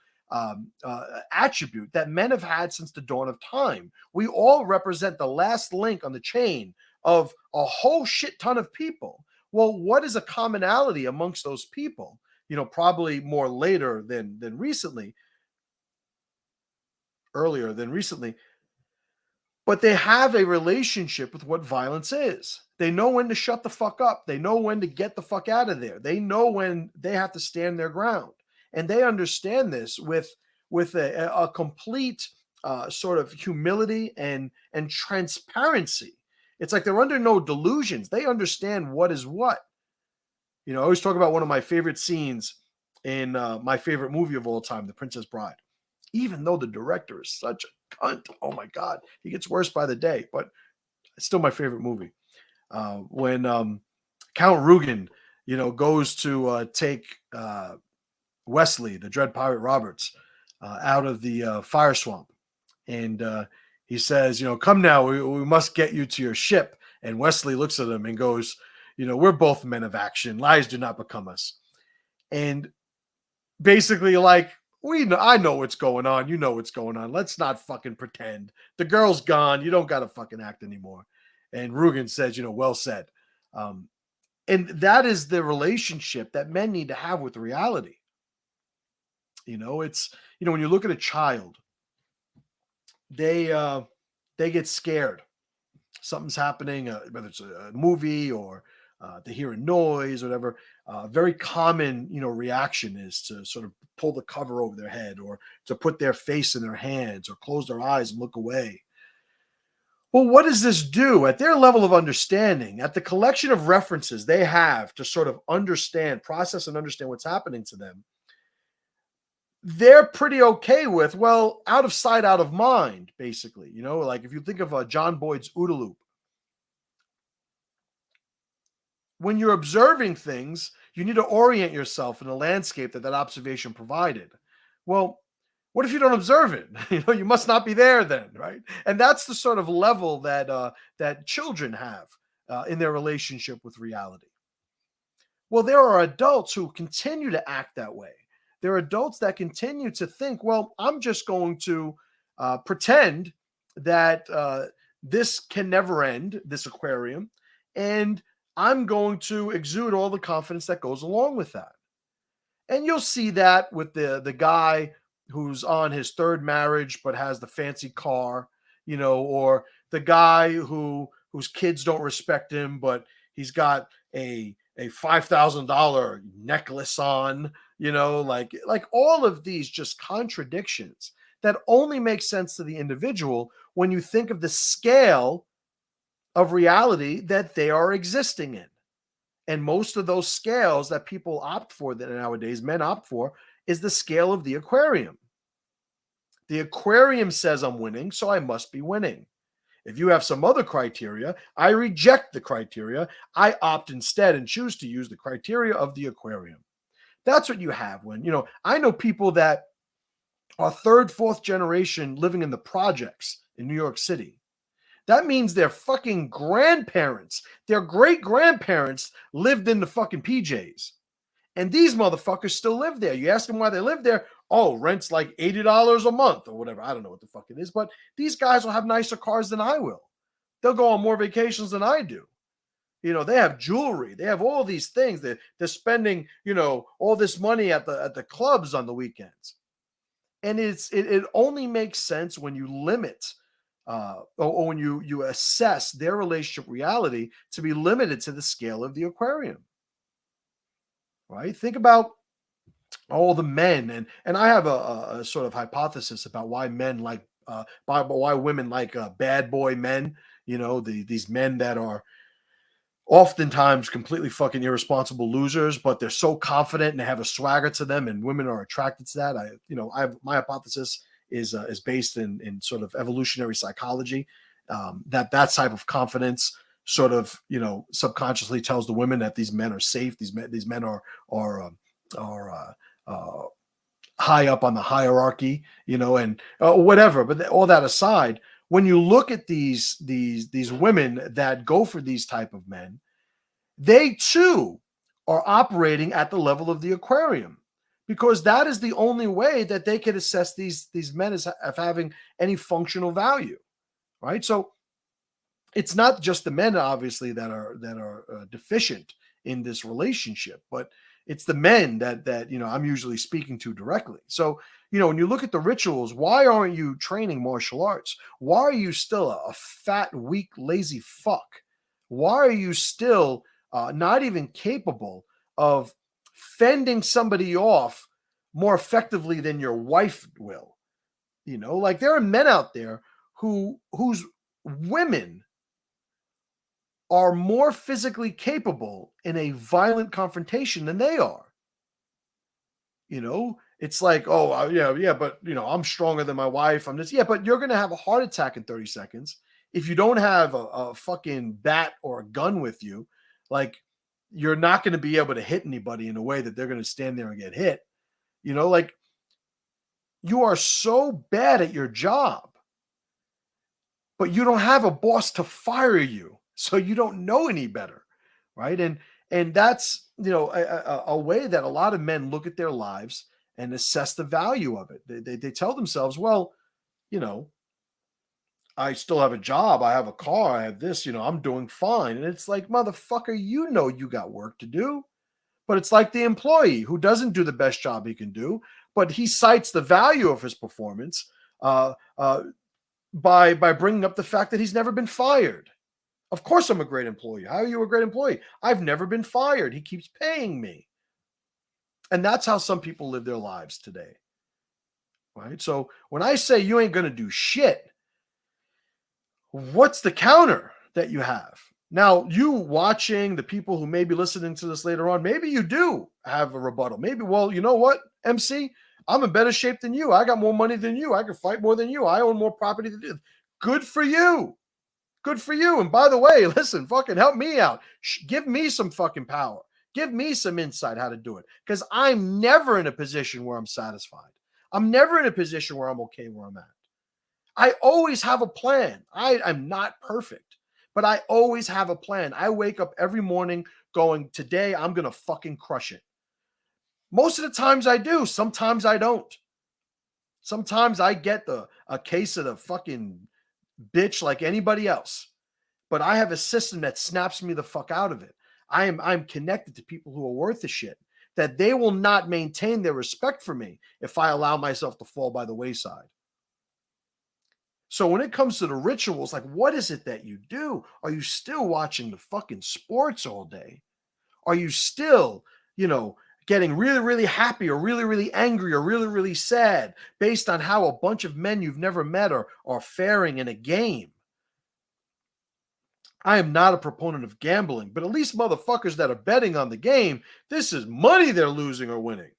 attribute that men have had since the dawn of time. We all represent the last link on the chain of a whole shit ton of people. Well, what is a commonality amongst those people? Probably more earlier than recently, but they have a relationship with what violence is. They know when to shut the fuck up. They know when to get the fuck out of there. They know when they have to stand their ground. And they understand this with a complete sort of humility and transparency. It's like they're under no delusions. They understand what is what. I always talk about one of my favorite scenes in my favorite movie of all time, The Princess Bride. Even though the director is such a cunt, oh my God, he gets worse by the day, but it's still my favorite movie. When Count Rugen, goes to take Wesley, the Dread Pirate Roberts, out of the fire swamp, and he says, "Come now, we must get you to your ship." And Wesley looks at him and goes, We're both men of action. Lies do not become us. And basically, like, I know what's going on. You know what's going on. Let's not fucking pretend. The girl's gone. You don't got to fucking act anymore. And Rugen says, well said. And that is the relationship that men need to have with reality. It's, when you look at a child, they get scared. Something's happening, whether it's a movie or they hear a noise or whatever. Very common, reaction is to sort of pull the cover over their head or to put their face in their hands or close their eyes and look away. Well, what does this do at their level of understanding, at the collection of references they have to sort of understand, process, and understand what's happening to them? They're pretty okay with, well, out of sight, out of mind, basically. Like if you think of John Boyd's OODA loop, when you're observing things, you need to orient yourself in the landscape that observation provided. Well, what if you don't observe it? You must not be there then, right? And that's the sort of level that children have in their relationship with reality. Well, there are adults who continue to act that way. There are adults that continue to think, well, I'm just going to pretend that this can never end, this aquarium, and I'm going to exude all the confidence that goes along with that. And you'll see that with the guy who's on his third marriage but has the fancy car, or the guy whose kids don't respect him, but he's got a $5,000 necklace on, like all of these just contradictions that only make sense to the individual when you think of the scale of reality that they are existing in. And most of those scales that people opt for, that nowadays men opt for, is the scale of the aquarium. The aquarium says I'm winning, so I must be winning. If you have some other criteria, I reject the criteria. I opt instead and choose to use the criteria of the aquarium. That's what you have when, I know people that are third, fourth generation living in the projects in New York City. That means their fucking grandparents, their great grandparents lived in the fucking PJs. And these motherfuckers still live there. You ask them why they live there. Oh, rent's like $80 a month or whatever. I don't know what the fuck it is, but these guys will have nicer cars than I will. They'll go on more vacations than I do. They have jewelry. They have all these things. They're spending, all this money at the clubs on the weekends. And it only makes sense when you limit or when you assess their relationship reality to be limited to the scale of the aquarium. Right? Think about all the men, and I have a sort of hypothesis about why men like why women like bad boy men. These men that are oftentimes completely fucking irresponsible losers, but they're so confident and they have a swagger to them, and women are attracted to that. I have my hypothesis is based in sort of evolutionary psychology, that type of confidence sort of subconsciously tells the women that these men are safe. These men are high up on the hierarchy, and whatever. But all that aside, when you look at these women that go for these type of men, they too are operating at the level of the aquarium, because that is the only way that they can assess these men as having any functional value, right? So it's not just the men, obviously, that are deficient in this relationship, but it's the men that I'm usually speaking to directly. So when you look at the rituals, why aren't you training martial arts? Why are you still a fat, weak, lazy fuck? Why are you still not even capable of fending somebody off more effectively than your wife will? Like there are men out there whose women are more physically capable in a violent confrontation than they are. It's like, oh, yeah, but I'm stronger than my wife. I'm just, yeah, but you're going to have a heart attack in 30 seconds. If you don't have a fucking bat or a gun with you, like you're not going to be able to hit anybody in a way that they're going to stand there and get hit. Like you are so bad at your job, but you don't have a boss to fire you. So you don't know any better, right? And that's, a way that a lot of men look at their lives and assess the value of it. They tell themselves, well, you know, I still have a job, I have a car, I have this, I'm doing fine. And it's like, motherfucker, you got work to do. But it's like the employee who doesn't do the best job he can do, but he cites the value of his performance uh, uh, by bringing up the fact that he's never been fired. Of course, I'm a great employee. How are you a great employee? I've never been fired. He keeps paying me. And that's how some people live their lives today. Right. So when I say you ain't going to do shit, what's the counter that you have? Now, you watching, the people who may be listening to this later on, maybe you do have a rebuttal. Maybe, well, you know what, MC? I'm in better shape than you. I got more money than you. I can fight more than you. I own more property than you. Good for you. Good for you. And by the way, listen, fucking help me out. Give me some fucking power. Give me some insight how to do it. Because I'm never in a position where I'm satisfied. I'm never in a position where I'm okay where I'm at. I always have a plan. I'm not perfect, but I always have a plan. I wake up every morning going, today I'm going to fucking crush it. Most of the times I do. Sometimes I don't. Sometimes I get a case of the fucking bitch like anybody else, but I have a system that snaps me the fuck out of it. I'm connected to people who are worth the shit, that they will not maintain their respect for me if I allow myself to fall by the wayside. So when it comes to the rituals, like, what is it that you do? Are you still watching the fucking sports all day? Are you still, getting really, really happy or really, really angry or really, really sad based on how a bunch of men you've never met are faring in a game? I am not a proponent of gambling, but at least motherfuckers that are betting on the game, this is money they're losing or winning.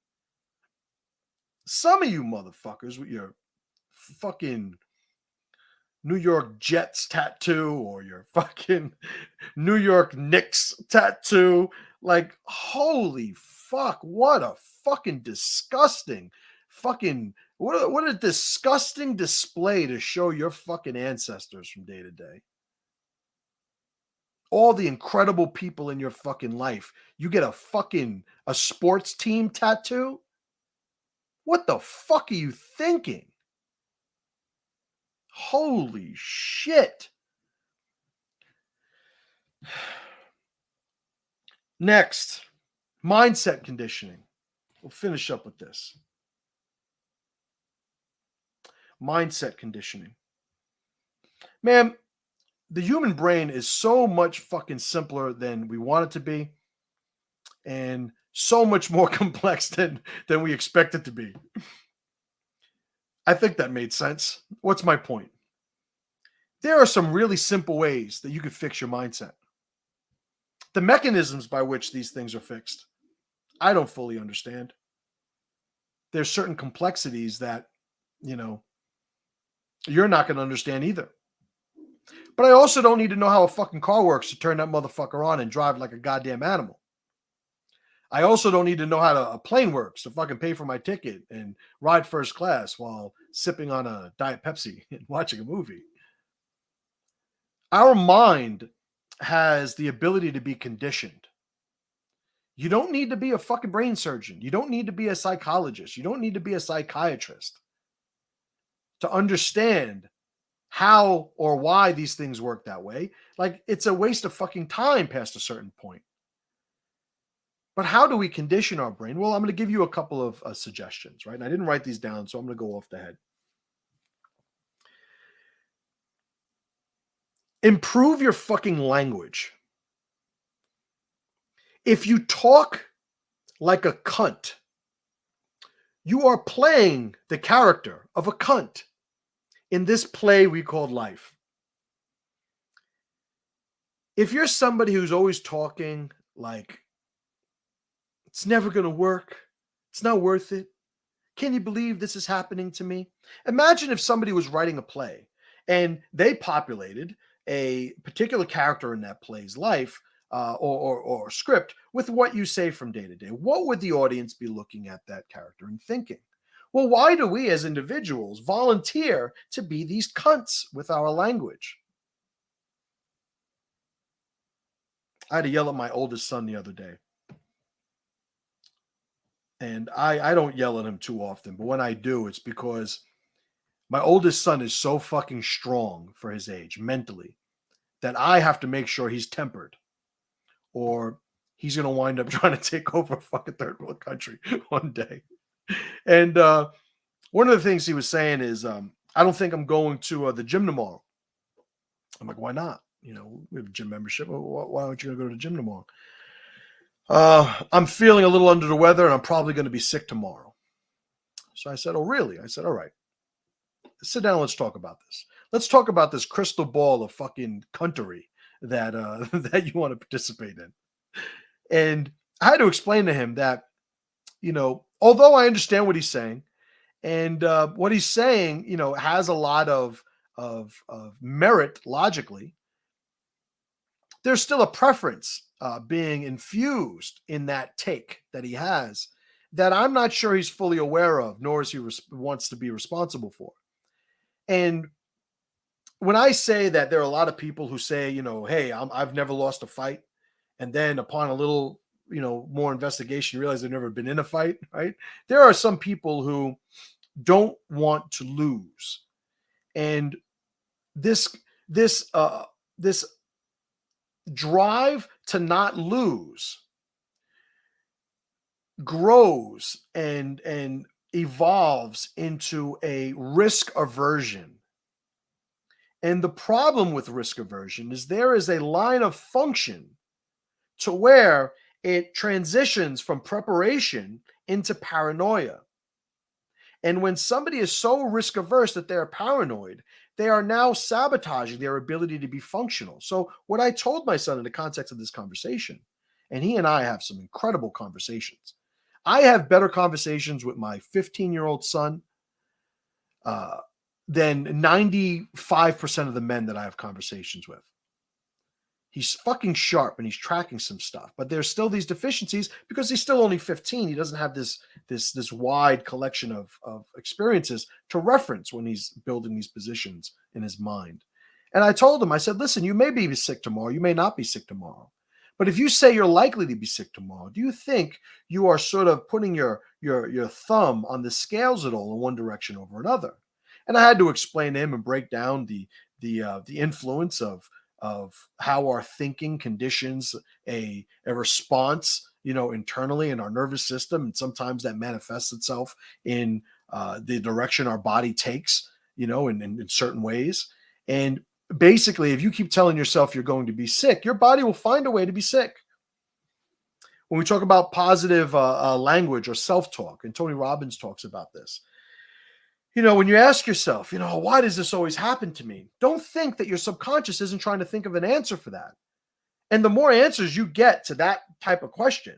Some of you motherfuckers with your fucking New York Jets tattoo or your fucking New York Knicks tattoo. Like, holy fuck, what a fucking disgusting fucking, what a disgusting display to show your fucking ancestors from day to day. All the incredible people in your fucking life. You get a sports team tattoo? What the fuck are you thinking? Holy shit. Next, mindset conditioning. We'll finish up with this. Mindset conditioning. Man, the human brain is so much fucking simpler than we want it to be, and so much more complex than we expect it to be. I think that made sense. What's my point? There are some really simple ways that you could fix your mindset. The mechanisms by which these things are fixed, I don't fully understand. There's certain complexities that, you're not going to understand either. But I also don't need to know how a fucking car works to turn that motherfucker on and drive like a goddamn animal. I also don't need to know how a plane works to fucking pay for my ticket and ride first class while sipping on a Diet Pepsi and watching a movie. Our mind has the ability to be conditioned. You don't need to be a fucking brain surgeon. You don't need to be a psychologist. You don't need to be a psychiatrist to understand how or why these things work that way. Like, it's a waste of fucking time past a certain point. But how do we condition our brain? Well, I'm going to give you a couple of suggestions, right? And I didn't write these down, so I'm going to go off the head. Improve your fucking language. If you talk like a cunt, you are playing the character of a cunt in this play we call life. If you're somebody who's always talking like, it's never going to work, it's not worth it, can you believe this is happening to me? Imagine if somebody was writing a play and they populated a particular character in that play's life or script with what you say from day to day. What would the audience be looking at that character and thinking? Well, why do we as individuals volunteer to be these cunts with our language? I had to yell at my oldest son the other day. And I don't yell at him too often, but when I do, it's because my oldest son is so fucking strong for his age mentally that I have to make sure he's tempered, or he's going to wind up trying to take over a fucking third world country one day. And one of the things he was saying is, I don't think I'm going to the gym tomorrow. I'm like, why not? You know, we have a gym membership. Why aren't you going to go to the gym tomorrow? I'm feeling a little under the weather and I'm probably going to be sick tomorrow. So I said, oh, really? I said, all right, sit down. Let's talk about this. Let's talk about this crystal ball of fucking cuntery that, that you want to participate in. And I had to explain to him that, you know, although I understand what he's saying, and what he's saying, you know, has a lot of merit logically, there's still a preference being infused in that take that he has that I'm not sure he's fully aware of, nor is he wants to be responsible for. And when I say that there are a lot of people who say, you know, hey, I've never lost a fight, and then upon a little, you know, more investigation, you realize they've never been in a fight, right? There are some people who don't want to lose, and this drive to not lose grows and evolves into a risk aversion. And the problem with risk aversion is there is a line of function to where it transitions from preparation into paranoia. And when somebody is so risk averse that they're paranoid, they are now sabotaging their ability to be functional. So what I told my son in the context of this conversation, and he and I have some incredible conversations. I have better conversations with my 15-year-old son than 95% of the men that I have conversations with. He's fucking sharp and he's tracking some stuff, but there's still these deficiencies because he's still only 15. He doesn't have this wide collection of experiences to reference when he's building these positions in his mind. And I told him, I said, listen, you may be sick tomorrow. You may not be sick tomorrow. But if you say you're likely to be sick tomorrow, do you think you are sort of putting your thumb on the scales at all in one direction over another? And I had to explain to him and break down the influence of how our thinking conditions a response, you know, internally in our nervous system. And sometimes that manifests itself in the direction our body takes, you know, in certain ways. And basically, if you keep telling yourself you're going to be sick, your body will find a way to be sick. When we talk about positive language or self-talk, and Tony Robbins talks about this, you know, when you ask yourself, you know, why does this always happen to me? Don't think that your subconscious isn't trying to think of an answer for that. And the more answers you get to that type of question,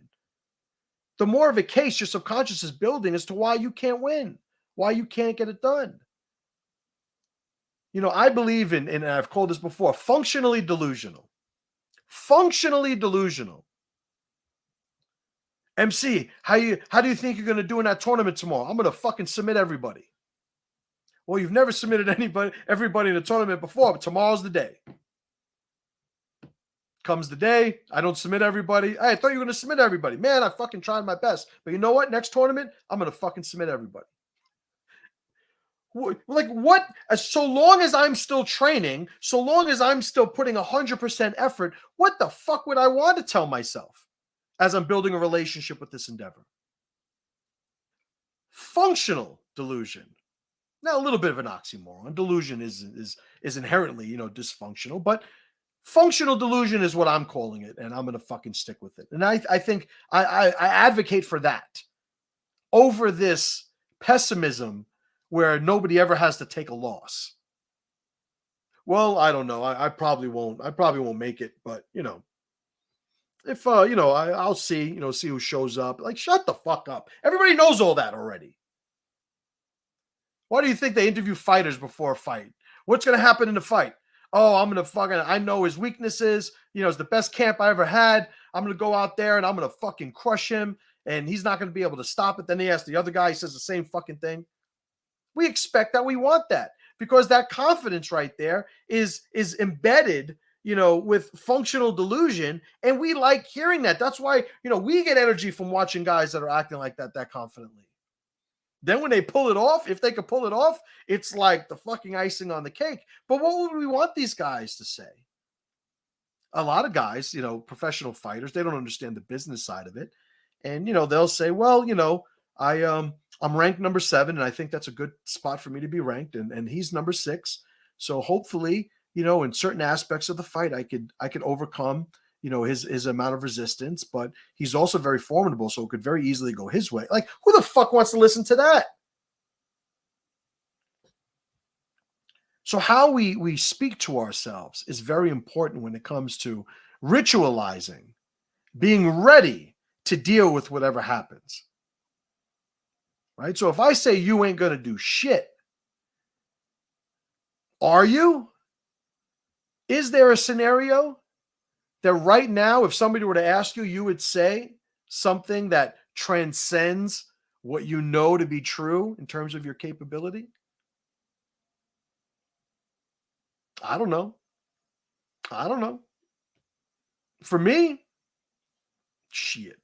the more of a case your subconscious is building as to why you can't win, why you can't get it done. You know, I believe in, and I've called this before, functionally delusional. Functionally delusional. MC, how do you think you're going to do in that tournament tomorrow? I'm going to fucking submit everybody. Well, you've never submitted everybody in a tournament before, but tomorrow's the day. Comes the day, I don't submit everybody. Hey, I thought you were going to submit everybody. Man, I fucking tried my best. But you know what? Next tournament, I'm going to fucking submit everybody. Like what? So long as I'm still training, so long as I'm still putting 100% effort, what the fuck would I want to tell myself as I'm building a relationship with this endeavor? Functional delusion. Now, a little bit of an oxymoron. Delusion is inherently, you know, dysfunctional, but functional delusion is what I'm calling it, and I'm going to fucking stick with it. And I think I advocate for that over this pessimism where nobody ever has to take a loss. Well, I don't know. I probably won't. I probably won't make it, but you know, if you know, I'll see. You know, see who shows up. Like, shut the fuck up. Everybody knows all that already. Why do you think they interview fighters before a fight? What's going to happen in the fight? Oh, I'm going to fucking, I know his weaknesses. You know, it's the best camp I ever had. I'm going to go out there and I'm going to fucking crush him. And he's not going to be able to stop it. Then he asks the other guy, he says the same fucking thing. We expect that, we want that, because that confidence right there is embedded, with functional delusion. And we like hearing that. That's why, we get energy from watching guys that are acting like that confidently. Then when they pull it off, if they could pull it off, it's like the fucking icing on the cake. But what would we want these guys to say? A lot of guys, professional fighters, they don't understand the business side of it. And, they'll say, well, I'm ranked number 7, and I think that's a good spot for me to be ranked. And he's number 6. So hopefully, in certain aspects of the fight, I could overcome, his amount of resistance, but he's also very formidable. So it could very easily go his way. Like, who the fuck wants to listen to that? So how we speak to ourselves is very important when it comes to ritualizing, being ready to deal with whatever happens. Right? So if I say you ain't going to do shit, are you? Is there a scenario that right now, if somebody were to ask you, you would say something that transcends what you know to be true in terms of your capability? I don't know. For me, shit.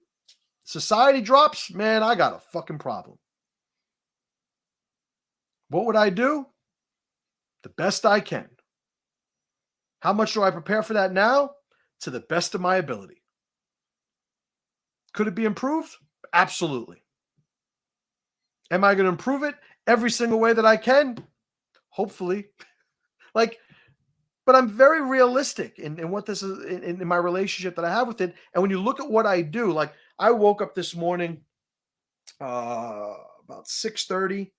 Society drops, man, I got a fucking problem. What would I do? The best I can. How much do I prepare for that now? To the best of my ability. Could it be improved? Absolutely. Am I going to improve it every single way that I can? Hopefully. But I'm very realistic in what this is in my relationship that I have with it. And when you look at what I do, like I woke up this morning about 6:30.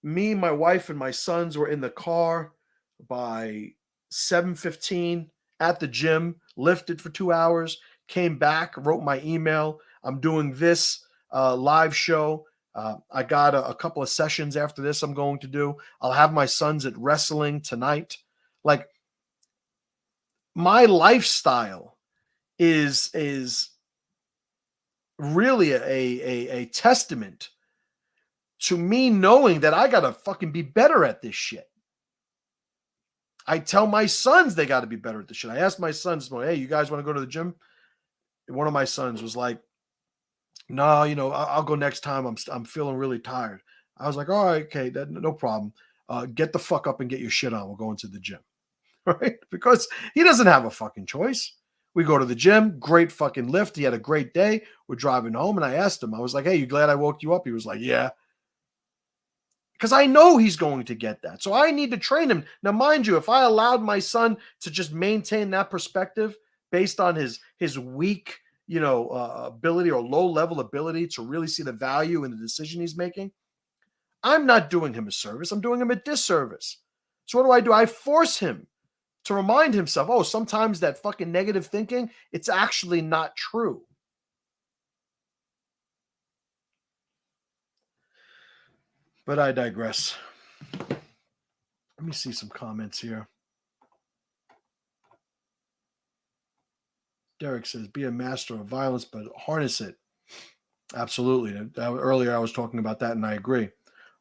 Me, my wife, and my sons were in the car by 7:15 at the gym, lifted for 2 hours, came back, wrote my email. I'm doing this live show. I got a couple of sessions after this I'm going to do. I'll have my sons at wrestling tonight. Like, my lifestyle is really a testament to me knowing that I got to fucking be better at this shit. I tell my sons they got to be better at this shit. I asked my sons, hey, you guys want to go to the gym? And one of my sons was like, no, I'll go next time. I'm feeling really tired. I was like, all right, okay, no problem. Get the fuck up and get your shit on. We're going to the gym. Right? Because he doesn't have a fucking choice. We go to the gym, great fucking lift. He had a great day. We're driving home, and I asked him, I was like, hey, you glad I woke you up? He was like, yeah. Because I know he's going to get that. So I need to train him. Now, mind you, if I allowed my son to just maintain that perspective based on his weak, ability or low level ability to really see the value in the decision he's making, I'm not doing him a service. I'm doing him a disservice. So what do? I force him to remind himself, oh, sometimes that fucking negative thinking, it's actually not true. But I digress. Let me see some comments here. Derek says, be a master of violence, but harness it. Absolutely. Earlier, I was talking about that, and I agree.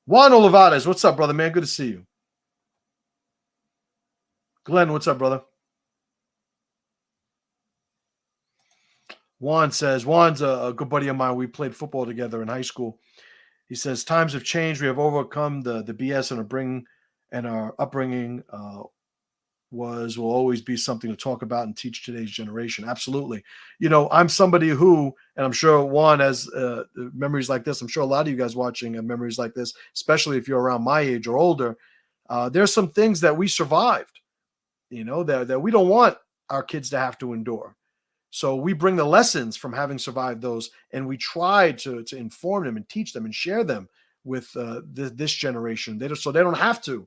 Juan Olivares, what's up, brother, man? Good to see you. Glenn, what's up, brother? Juan says, Juan's a good buddy of mine. We played football together in high school. He says, times have changed. We have overcome the BS and our upbringing will always be something to talk about and teach today's generation. Absolutely. I'm somebody who, and I'm sure Juan has memories like this. I'm sure a lot of you guys watching have memories like this, especially if you're around my age or older. There's some things that we survived, that we don't want our kids to have to endure. So we bring the lessons from having survived those, and we try to inform them and teach them and share them with this generation. So they don't have to,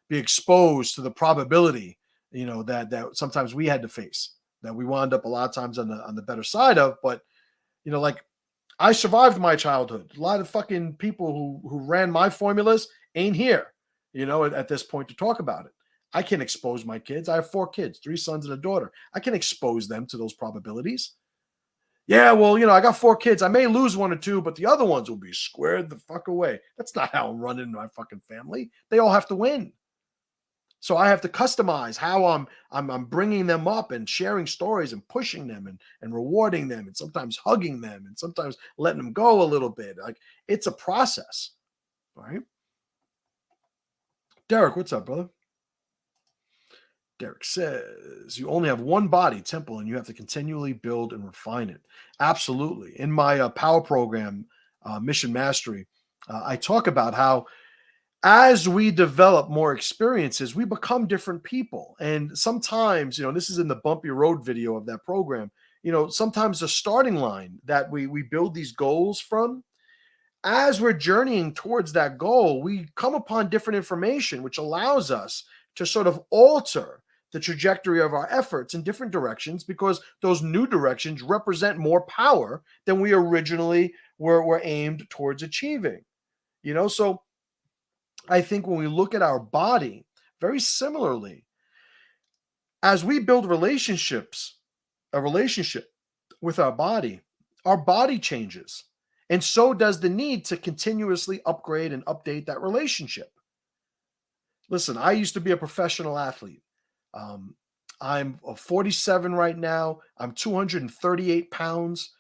be exposed to the probability, that sometimes we had to face, that we wound up a lot of times on the better side of. But, like, I survived my childhood. A lot of fucking people who ran my formulas ain't here, at this point to talk about it. I can expose my kids. I have 4 kids, 3 sons and a daughter. I can expose them to those probabilities. Yeah, well, I got 4 kids. I may lose 1 or 2, but the other ones will be squared the fuck away. That's not how I'm running my fucking family. They all have to win. So I have to customize how I'm bringing them up and sharing stories and pushing them and rewarding them and sometimes hugging them and sometimes letting them go a little bit. Like, it's a process, right? Derek, what's up, brother? Derek says, you only have one body, temple, and you have to continually build and refine it. Absolutely. In my power program, Mission Mastery, I talk about how as we develop more experiences, we become different people. And sometimes, this is in the bumpy road video of that program, sometimes the starting line that we build these goals from, as we're journeying towards that goal, we come upon different information, which allows us to sort of alter the trajectory of our efforts in different directions, because those new directions represent more power than we originally were aimed towards achieving. So I think when we look at our body, very similarly, as we build relationships, a relationship with our body changes. And so does the need to continuously upgrade and update that relationship. Listen, I used to be a professional athlete. I'm 47 right now. I'm 238 pounds.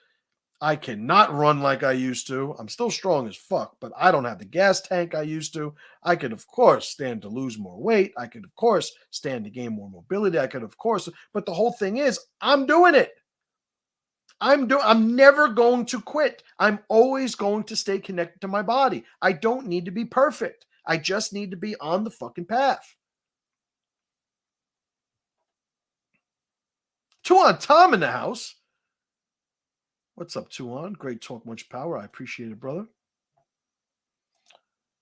I cannot run like I used to. I'm still strong as fuck, but I don't have the gas tank I used to. I could, of course, stand to lose more weight. I could, of course, stand to gain more mobility. I could, of course, but the whole thing is, I'm doing it. I'm never going to quit. I'm always going to stay connected to my body. I don't need to be perfect. I just need to be on the fucking path. Tuan Tom in the house. What's up, Tuan? Great talk, much power. I appreciate it, brother.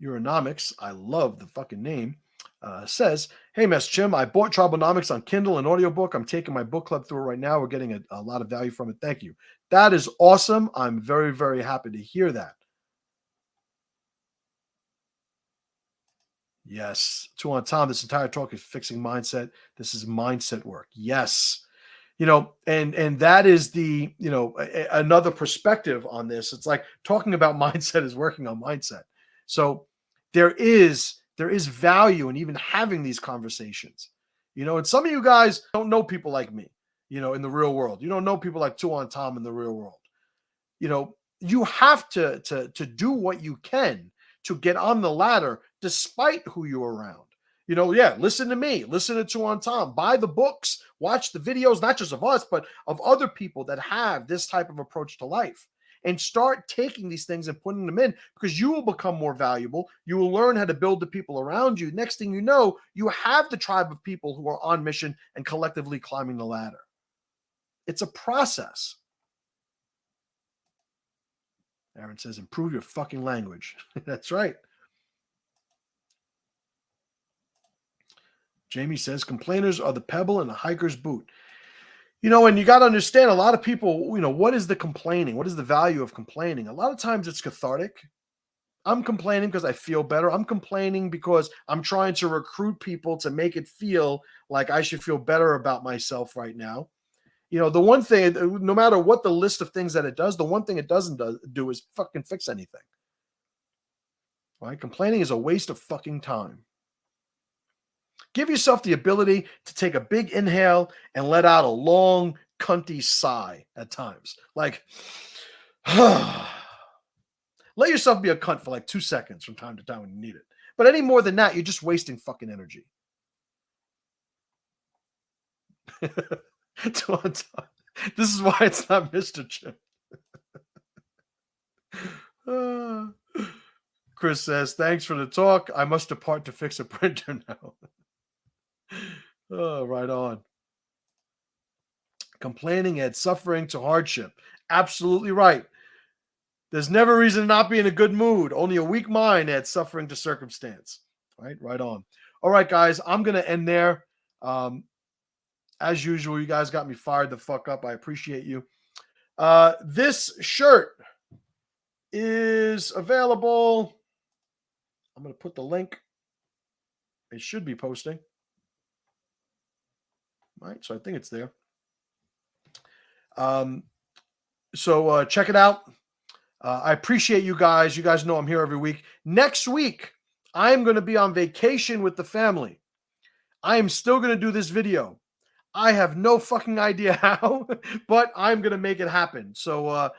Euronomics, I love the fucking name, says, hey, Mess Chim, I bought TRIBALNOMICS on Kindle and audiobook. I'm taking my book club through it right now. We're getting a lot of value from it. Thank you. That is awesome. I'm very, very happy to hear that. Yes. Tuan Tom, this entire talk is fixing mindset. This is mindset work. Yes. And that is the, another perspective on this. It's like talking about mindset is working on mindset. So there is value in even having these conversations, and some of you guys don't know people like me, in the real world. You don't know people like Tuan Tom in the real world. You have to do what you can to get on the ladder despite who you're around. Listen to me, listen to Tuan Tom, buy the books, watch the videos, not just of us, but of other people that have this type of approach to life, and start taking these things and putting them in, because you will become more valuable. You will learn how to build the people around you. Next thing you know, you have the tribe of people who are on mission and collectively climbing the ladder. It's a process. Aaron says, improve your fucking language. That's right. Jamie says, complainers are the pebble in a hiker's boot. And you got to understand, a lot of people, what is the complaining? What is the value of complaining? A lot of times it's cathartic. I'm complaining because I feel better. I'm complaining because I'm trying to recruit people to make it feel like I should feel better about myself right now. The one thing, no matter what the list of things that it does, the one thing it doesn't do is fucking fix anything. Right? Complaining is a waste of fucking time. Give yourself the ability to take a big inhale and let out a long, cunty sigh at times. Like, let yourself be a cunt for like 2 seconds from time to time when you need it. But any more than that, you're just wasting fucking energy. This is why it's not Mr. Chim. Chris says, thanks for the talk. I must depart to fix a printer now. Oh, right on. Complaining adds suffering to hardship. Absolutely right. There's never reason to not be in a good mood. Only a weak mind adds suffering to circumstance. Right on. All right, guys, I'm going to end there. As usual, you guys got me fired the fuck up. I appreciate you. This shirt is available. I'm going to put the link. It should be posting. Right, so I think it's there. So check it out. I appreciate you guys. You guys know I'm here every week. Next week, I'm going to be on vacation with the family. I am still going to do this video. I have no fucking idea how, but I'm going to make it happen. So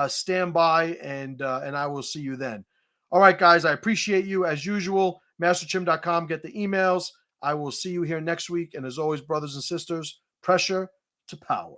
stand by, and I will see you then. All right, guys, I appreciate you as usual. MasterChim.com, get the emails. I will see you here next week. And as always, brothers and sisters, pressure to power.